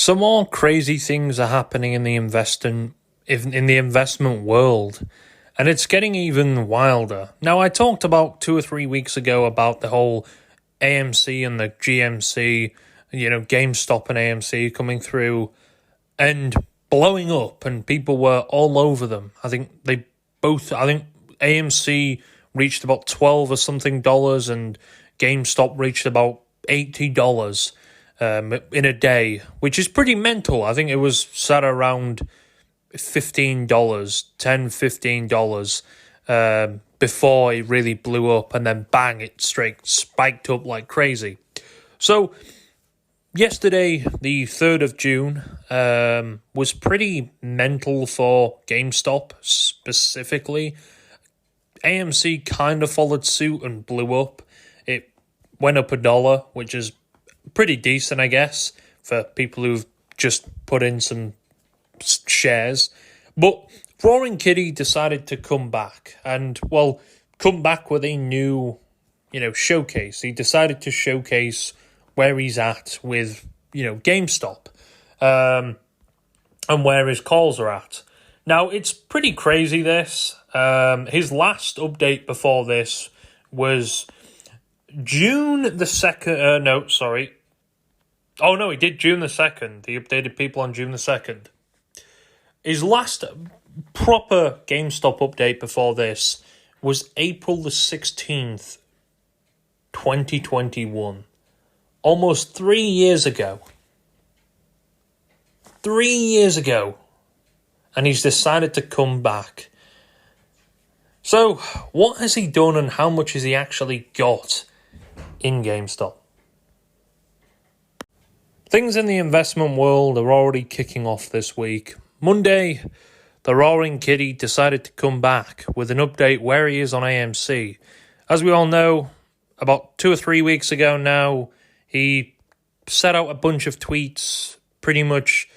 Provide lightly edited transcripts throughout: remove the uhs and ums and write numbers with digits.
Some more crazy things are happening in the investment world, and it's getting even wilder. Now, I talked about 2 or 3 weeks ago about the whole AMC and the GMC, GameStop and AMC coming through and blowing up, and people were all over them. I think AMC reached about 12 or something dollars, and GameStop reached about $80 in a day, which is pretty mental. I think it was sat around $15, $10, $15 before it really blew up, and then bang, it straight spiked up like crazy. So yesterday, the 3rd of June, was pretty mental for GameStop specifically. AMC kind of followed suit and blew up. It went up $1, which is pretty decent, I guess, for people who've just put in some shares. But Roaring Kitty decided to come back, and, come back with a new, showcase. He decided to showcase where he's at with, GameStop, and where his calls are at. Now, it's pretty crazy, this. His last update before this was June the 2nd. He did June the 2nd. He updated people on June the 2nd. His last proper GameStop update before this was April the 16th, 2021. Almost 3 years ago. 3 years ago. And he's decided to come back. So, what has he done, and how much has he actually got in GameStop? Things in the investment world are already kicking off this week. Monday, the Roaring Kitty decided to come back with an update where he is on AMC. As we all know, about 2 or 3 weeks ago now, he set out a bunch of tweets pretty much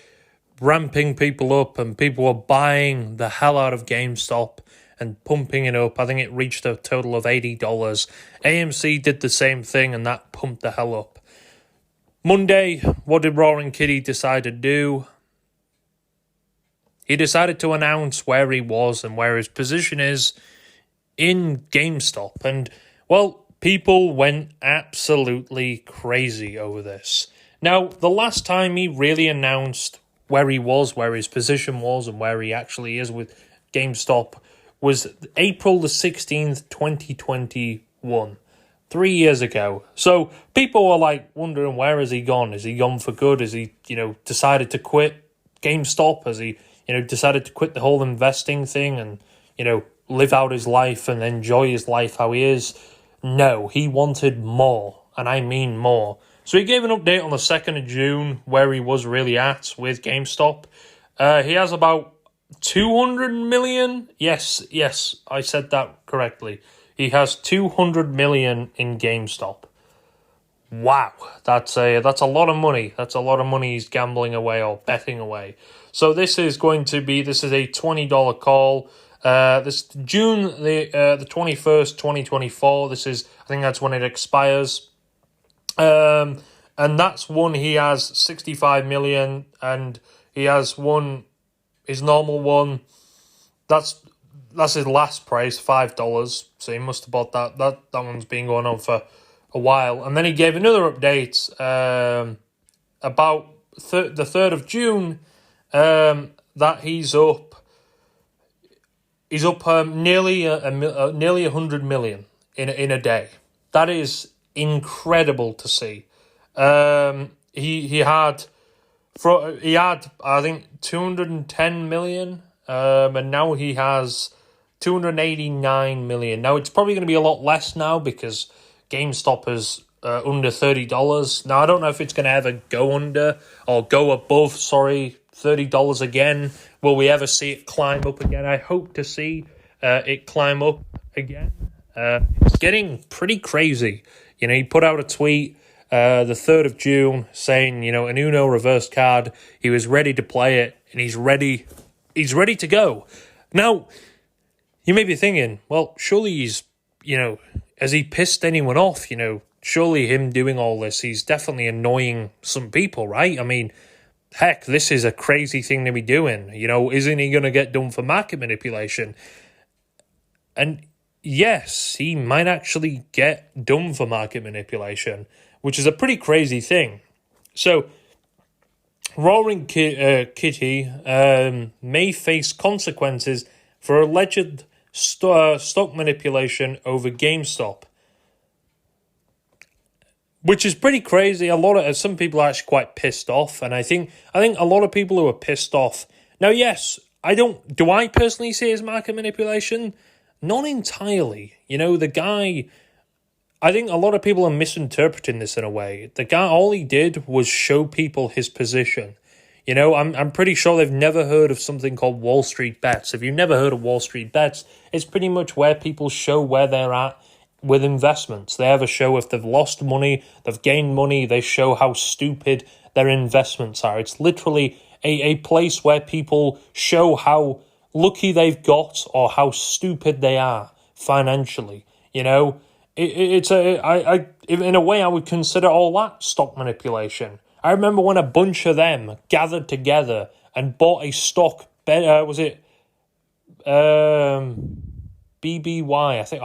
ramping people up, and people were buying the hell out of GameStop and pumping it up. I think it reached a total of $80. AMC did the same thing, and that pumped the hell up. Monday, what did Roaring Kitty decide to do? He decided to announce where he was and where his position is in GameStop. And, people went absolutely crazy over this. Now, the last time he really announced where he was, where his position was, and where he actually is with GameStop was April the 16th, 2021. 3 years ago. So people were wondering, where has he gone? Is he gone for good? Has he, decided to quit GameStop? Has he, decided to quit the whole investing thing and, live out his life and enjoy his life how he is? No, he wanted more, and I mean more. So he gave an update on the 2nd of June where he was really at with GameStop. He has about 200 million. Yes, I said that correctly. He has 200 million in GameStop. Wow, that's a lot of money. That's a lot of money he's gambling away or betting away. So this is a $20 call. This June the 21st, 2024. I think that's when it expires. And that's one he has 65 million, and he has one, his normal one. That's his last price, $5. So he must have bought that. That one's been going on for a while. And then he gave another update about the 3rd of June that he's up. He's up nearly 100 million in a day. That is incredible to see. He had I think 210 million, and now he has 289 million. Now it's probably going to be a lot less now because GameStop is under $30. Now I don't know if it's going to ever go under or go above, $30 again. Will we ever see it climb up again? I hope to see it climb up again. It's getting pretty crazy. He put out a tweet the 3rd of June saying, an Uno reverse card. He was ready to play it, and he's ready to go. Now, you may be thinking, well, surely he's, has he pissed anyone off? Surely him doing all this, he's definitely annoying some people, right? I mean, heck, this is a crazy thing to be doing. Isn't he going to get done for market manipulation? And yes, he might actually get done for market manipulation, which is a pretty crazy thing. So, Roaring Kitty may face consequences for alleged stock manipulation over GameStop, which is pretty crazy. Some people are actually quite pissed off, and I think a lot of people who are pissed off. Now, yes, do I personally see it as market manipulation? Not entirely. The guy, I think a lot of people are misinterpreting this in a way. The guy, all he did was show people his position. I'm pretty sure they've never heard of something called Wall Street Bets. If you've never heard of Wall Street Bets, it's pretty much where people show where they're at with investments. They have a show if they've lost money, they've gained money, they show how stupid their investments are. It's literally a place where people show how lucky they've got or how stupid they are financially. In a way, I would consider all that stock manipulation. I remember when a bunch of them gathered together and bought a stock. Was it BBY? I think.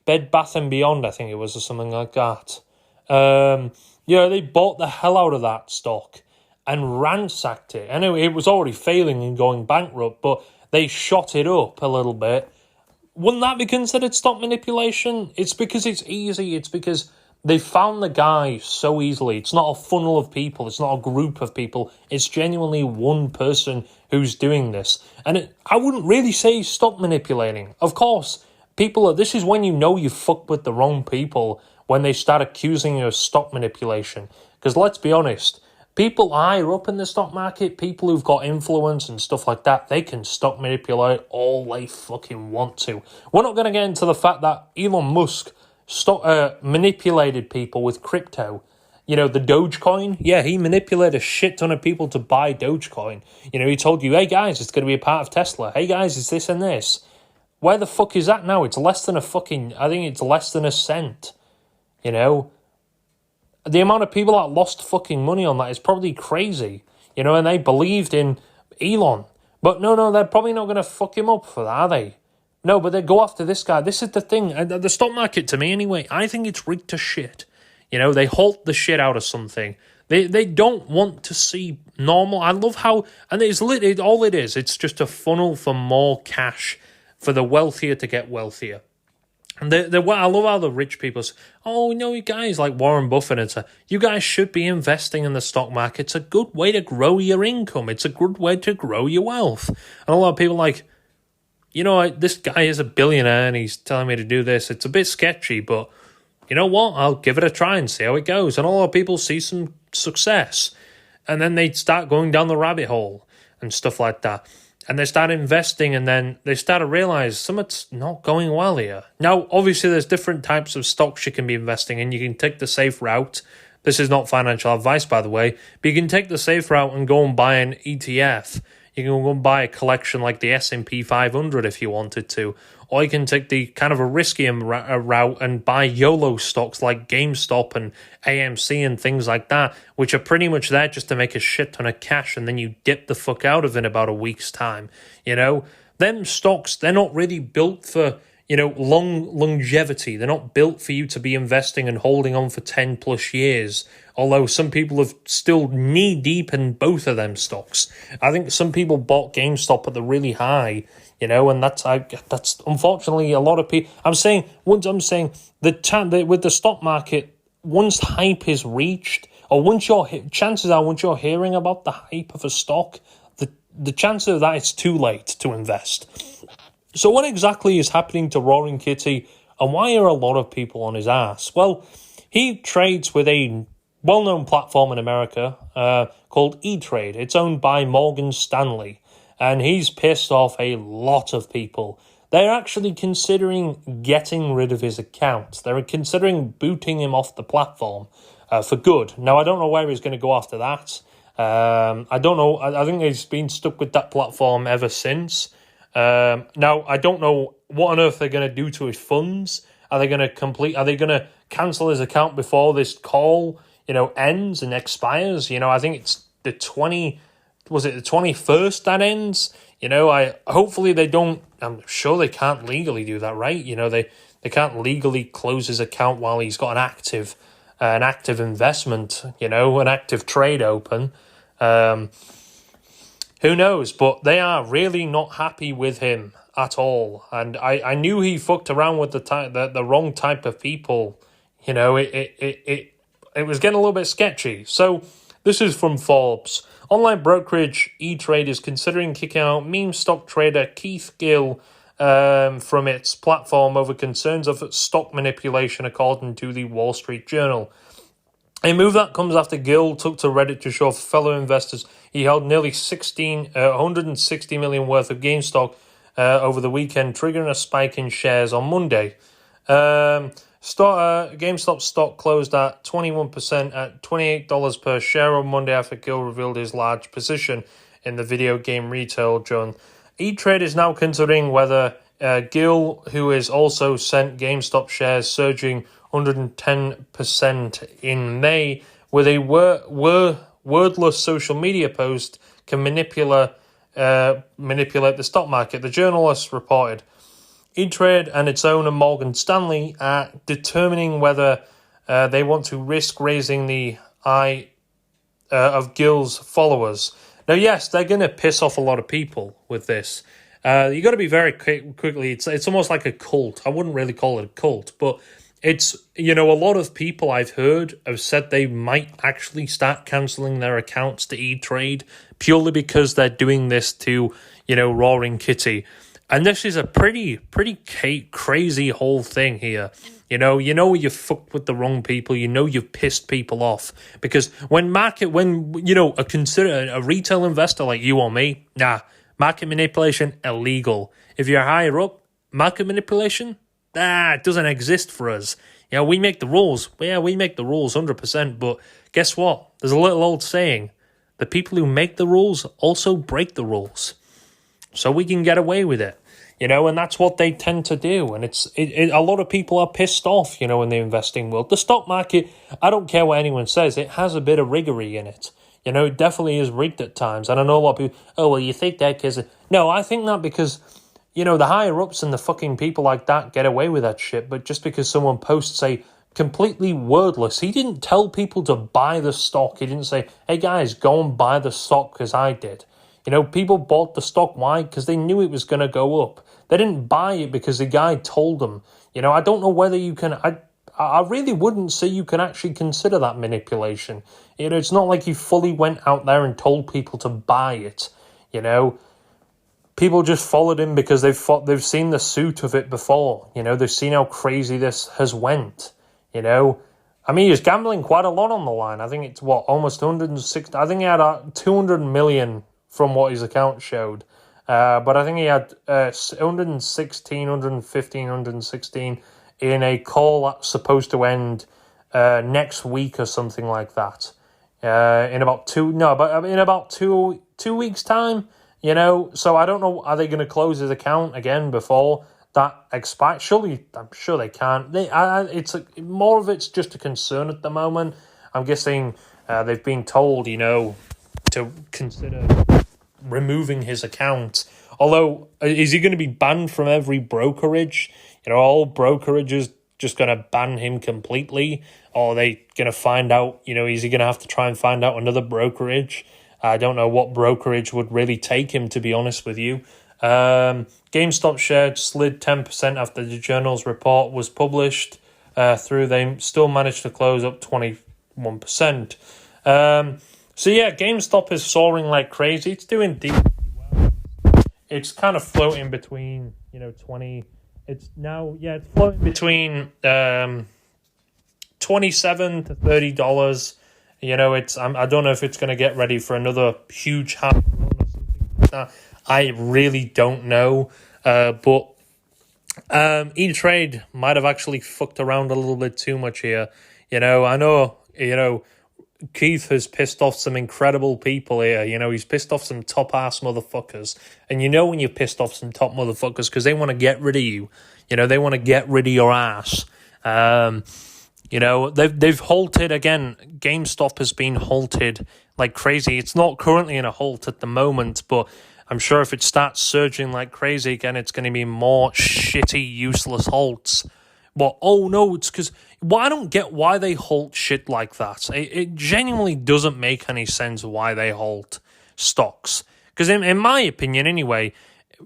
Bed Bath and Beyond. I think it was, or something like that. They bought the hell out of that stock and ransacked it. I know it was already failing and going bankrupt, but they shot it up a little bit. Wouldn't that be considered stock manipulation? It's because it's easy. It's because they found the guy so easily. It's not a funnel of people. It's not a group of people. It's genuinely one person who's doing this. And I wouldn't really say stock manipulating. Of course, this is when you know you fucked with the wrong people, when they start accusing you of stock manipulation. Because let's be honest, people higher up in the stock market, people who've got influence and stuff like that, they can stock manipulate all they fucking want to. We're not going to get into the fact that Elon Musk manipulated people with crypto. The Dogecoin, yeah, he manipulated a shit ton of people to buy Dogecoin. He told you, hey guys, it's going to be a part of Tesla. Hey guys, it's this and this. Where the fuck is that now? It's less than I think it's less than a cent. The amount of people that lost fucking money on that is probably crazy. And they believed in Elon. But no, they're probably not going to fuck him up for that, are they? No, but they go after this guy. This is the thing. The stock market, to me anyway, I think it's rigged to shit. They halt the shit out of something. They don't want to see normal. I love how, and all it is, it's just a funnel for more cash for the wealthier to get wealthier. And I love how the rich people say, oh, you guys like Warren Buffett, you guys should be investing in the stock market. It's a good way to grow your income. It's a good way to grow your wealth. And a lot of people are like, this guy is a billionaire and he's telling me to do this. It's a bit sketchy, but you know what? I'll give it a try and see how it goes. And a lot of people see some success and then they start going down the rabbit hole and stuff like that. And they start investing, and then they start to realize something's not going well here. Now, obviously, there's different types of stocks you can be investing in. You can take the safe route. This is not financial advice, by the way. But you can take the safe route and go and buy an ETF. You can go and buy a collection like the S&P 500 if you wanted to. Or you can take the kind of a riskier route and buy YOLO stocks like GameStop and AMC and things like that, which are pretty much there just to make a shit ton of cash and then you dip the fuck out of it in about a week's time. Them stocks, they're not really built for, longevity. They're not built for you to be investing and holding on for 10 plus years. Although some people have still knee deep in both of them stocks. I think some people bought GameStop at the really high, and that's unfortunately a lot of people. With the stock market, once hype is reached, or once you're hearing about the hype of a stock, the chances of that it's too late to invest. So what exactly is happening to Roaring Kitty, and why are a lot of people on his ass? Well, he trades with a well-known platform in America called E-Trade. It's owned by Morgan Stanley, and he's pissed off a lot of people. They're actually considering getting rid of his account. They're considering booting him off the platform for good. Now, I don't know where he's going to go after that. I don't know. I think he's been stuck with that platform ever since. Now, I don't know what on earth they're going to do to his funds. Are they going to cancel his account before this call? ends and expires. I think it's the 21st that ends? Hopefully they don't. I'm sure they can't legally do that, right? They can't legally close his account while he's got an active investment, an active trade open. Who knows? But they are really not happy with him at all. And I knew he fucked around with the wrong type of people. It was getting a little bit sketchy. So this is from Forbes. Online brokerage E-Trade is considering kicking out meme stock trader Keith Gill from its platform over concerns of stock manipulation, according to the Wall Street Journal. A move that comes after Gill took to Reddit to show fellow investors he held nearly 160 million worth of GameStop over the weekend, triggering a spike in shares on Monday. GameStop stock closed at 21% at $28 per share on Monday after Gill revealed his large position in the video game retail giant. E-Trade is now considering whether Gill, who is also sent GameStop shares surging 110% in May, with a wordless social media post, can manipulate the stock market. The journalist reported. E-Trade and its owner Morgan Stanley are determining whether they want to risk raising the eye of Gill's followers. Now, yes, they're going to piss off a lot of people with this. You got to be very quickly. It's almost like a cult. I wouldn't really call it a cult, but it's, a lot of people I've heard have said they might actually start cancelling their accounts to E-Trade purely because they're doing this to, Roaring Kitty. And this is a pretty crazy whole thing here. You fucked with the wrong people. You've pissed people off. Because a retail investor like you or me, market manipulation, illegal. If you're higher up, market manipulation, it doesn't exist for us. We make the rules. Yeah, we make the rules 100%. But guess what? There's a little old saying. The people who make the rules also break the rules. So we can get away with it, and that's what they tend to do. And a lot of people are pissed off, in the investing world. The stock market, I don't care what anyone says, it has a bit of riggery in it. It definitely is rigged at times. And I know a lot of people, you think that because... No, I think that because, the higher-ups and the fucking people like that get away with that shit. But just because someone posts a completely wordless... He didn't tell people to buy the stock. He didn't say, hey, guys, go and buy the stock because I did. People bought the stock. Why? Because they knew it was going to go up. They didn't buy it because the guy told them. I don't know whether you can... I really wouldn't say you can actually consider that manipulation. It's not like he fully went out there and told people to buy it. People just followed him because they've seen the suit of it before. They've seen how crazy this has went. He was gambling quite a lot on the line. I think it's almost 160. I think he had 200 million from what his account showed. But I think he had 116, 115, 116 in a call that's supposed to end next week or something like that. In about 2 weeks' time, So I don't know, are they going to close his account again before that expires? Surely, I'm sure they can't. More of it's just a concern at the moment. I'm guessing they've been told, to consider removing his account. Although, is he going to be banned from every brokerage? All brokerages just going to ban him completely? Or are they going to find out, is he going to have to try and find out another brokerage? I don't know what brokerage would really take him, to be honest with you. GameStop shares slid 10% after the Journal's report was published. They still managed to close up 21%. So yeah, GameStop is soaring like crazy. It's doing decently well. It's kind of floating between, 20. It's floating between $27 to $30. I don't know if it's going to get ready for another huge hype run or something like that. I really don't know. But E-Trade might have actually fucked around a little bit too much here. I know, Keith has pissed off some incredible people here. He's pissed off some top-ass motherfuckers. And when you're pissed off some top motherfuckers because they want to get rid of you. They want to get rid of your ass. They've halted again. GameStop has been halted like crazy. It's not currently in a halt at the moment, but I'm sure if it starts surging like crazy again, it's going to be more shitty, useless halts. But oh no, it's because I don't get why they halt shit like that. It genuinely doesn't make any sense why they halt stocks. Because in my opinion, anyway,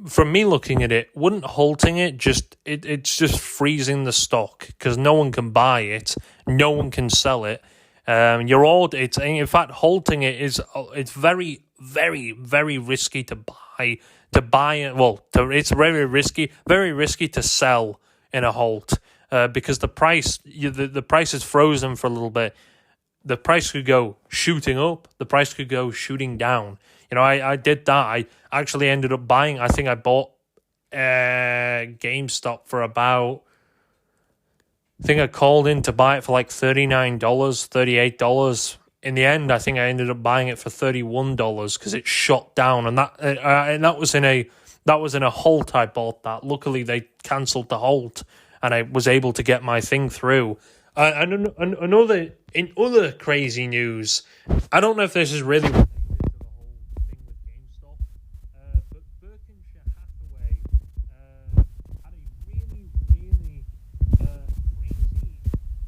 from me looking at it, wouldn't halting it it's just freezing the stock because no one can buy it, no one can sell it. It's in fact halting it it's very, very, very risky to buy it. Well, it's very risky to sell in a halt because the price the price is frozen for a little bit. The price could go shooting up, the price could go shooting down. I did that. I actually ended up buying, I think I bought GameStop for about, I think I called in to buy it for like $39, $38. In the end, I think I ended up buying it for $31 because it shot down, and that was in a halt. I bought that. Luckily, they cancelled the halt, and I was able to get my thing through. And in other crazy news, I don't know if this is really related to the whole thing with GameStop, but Berkshire Hathaway had a really, really crazy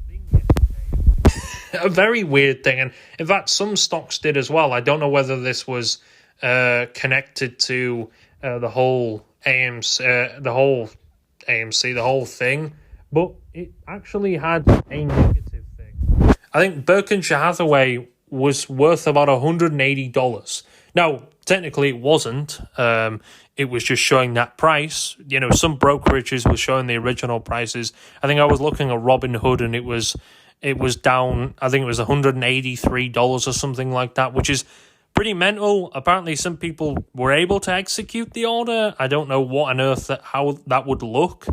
thing yesterday. A very weird thing, and in fact, some stocks did as well. I don't know whether this was connected to the whole AMC, the whole thing, but it actually had a negative thing. I think Berkshire Hathaway was worth about $180. Now, technically it wasn't. It was just showing that price. Some brokerages were showing the original prices. I think I was looking at Robinhood and it was down, I think it was $183 or something like that, which is pretty mental. Apparently some people were able to execute the order. I don't know what on earth how that would look.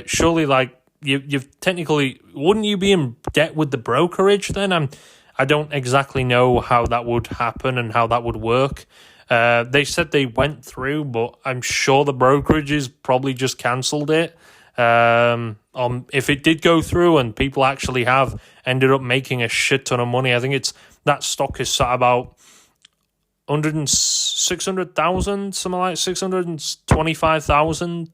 Surely, like, you've technically, wouldn't you be in debt with the brokerage then? I don't exactly know how that would happen and how that would work. They said they went through, but I'm sure the brokerages probably just cancelled it. If it did go through and people actually have ended up making a shit ton of money, I think that stock is sat about 600,000, something like 625,000.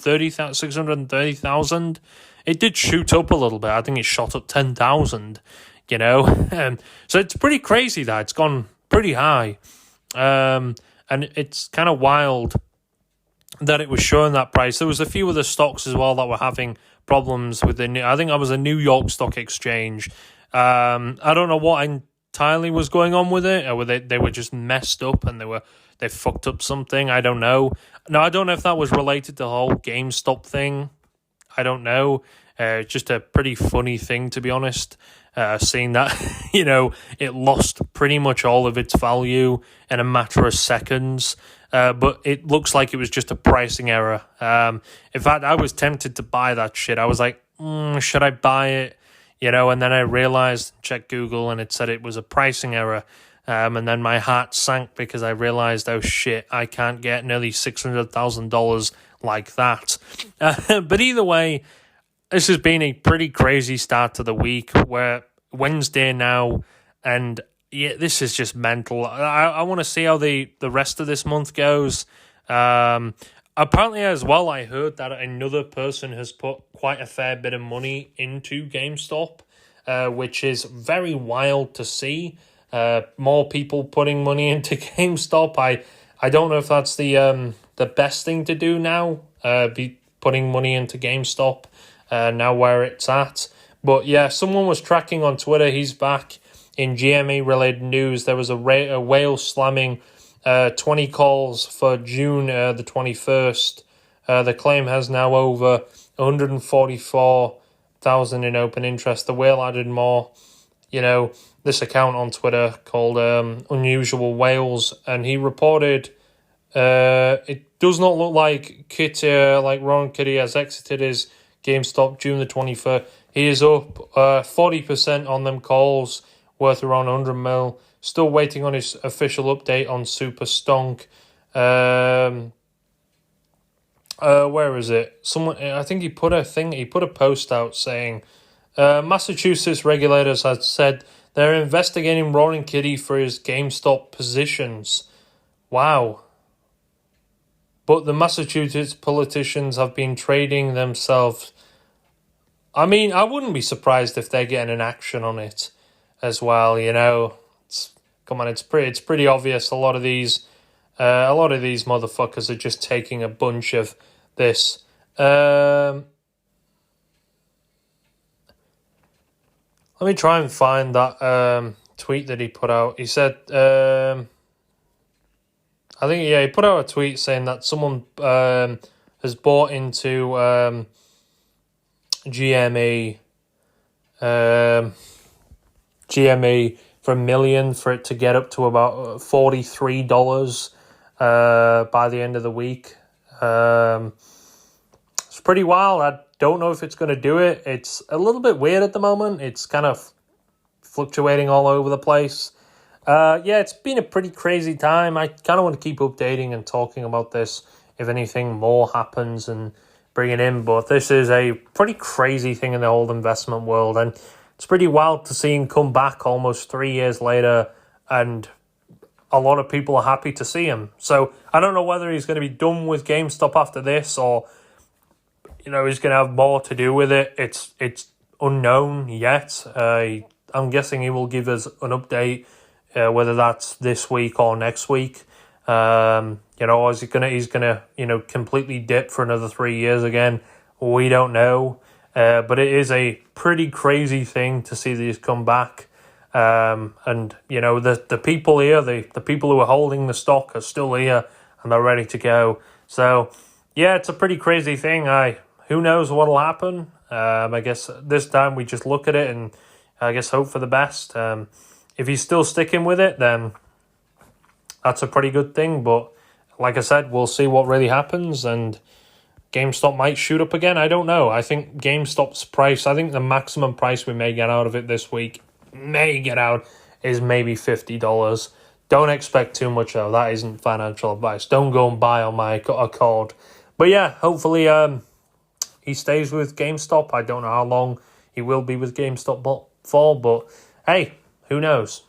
630,000. It did shoot up a little bit. I think it shot up 10,000, so it's pretty crazy that it's gone pretty high. And it's kind of wild that it was showing that price. There was a few other stocks as well that were having problems with I think that was a New York Stock Exchange. I don't know what entirely was going on with it, or they were just messed up and they fucked up something. I don't know. No, I don't know if that was related to the whole GameStop thing. I don't know. Just a pretty funny thing, to be honest. Seeing that, it lost pretty much all of its value in a matter of seconds. But it looks like it was just a pricing error. In fact, I was tempted to buy that shit. I was like, should I buy it? And then I realized, checked Google, and it said it was a pricing error. And then my heart sank because I realized, oh shit, I can't get nearly $600,000 like that. But either way, this has been a pretty crazy start to the week. We're Wednesday now, and yeah, this is just mental. I want to see how the rest of this month goes. Apparently as well, I heard that another person has put quite a fair bit of money into GameStop, which is very wild to see. More people putting money into GameStop. I don't know if that's the best thing to do now. Be putting money into GameStop now where it's at. But yeah, someone was tracking on Twitter. He's back in GME related news. There was a whale slamming 20 calls for June the 21st. The claim has now over 144,000 in open interest. The whale added more. This account on Twitter called Unusual Whales, and he reported it does not look like Ron Kitty has exited his GameStop June the 21st. He is up 40% on them calls, worth around 100 mil. Still waiting on his official update on Super Stonk. Where is it? Someone, I think he put a post out saying Massachusetts regulators have said they're investigating Roaring Kitty for his GameStop positions. Wow. But the Massachusetts politicians have been trading themselves. I mean, I wouldn't be surprised if they're getting an action on it as well. It's pretty obvious. A lot of these motherfuckers are just taking a bunch of this. Let me try and find that tweet that he put out. He said, he put out a tweet saying that someone has bought into GME for $1 million for it to get up to about $43 by the end of the week. It's pretty wild. I don't know if it's going to do it. It's a little bit weird at the moment. It's kind of fluctuating all over the place. It's been a pretty crazy time. I kind of want to keep updating and talking about this if anything more happens and bring it in. But this is a pretty crazy thing in the whole investment world. And it's pretty wild to see him come back almost 3 years later. And a lot of people are happy to see him. So I don't know whether he's going to be done with GameStop after this or, he's going to have more to do with it. It's unknown yet. I'm guessing he will give us an update, whether that's this week or next week. Is he's gonna completely dip for another 3 years again? We don't know. But it is a pretty crazy thing to see these come back. The people here, the people who are holding the stock are still here and they're ready to go. So yeah, it's a pretty crazy thing. Who knows what'll happen? I guess this time we just look at it and I guess hope for the best. If he's still sticking with it, then that's a pretty good thing. But like I said, we'll see what really happens, and GameStop might shoot up again. I don't know. I think GameStop's price, I think the maximum price we may get out of it this week, is maybe $50. Don't expect too much, though. That isn't financial advice. Don't go and buy on my Accord. But yeah, hopefully he stays with GameStop. I don't know how long he will be with GameStop for, but hey, who knows?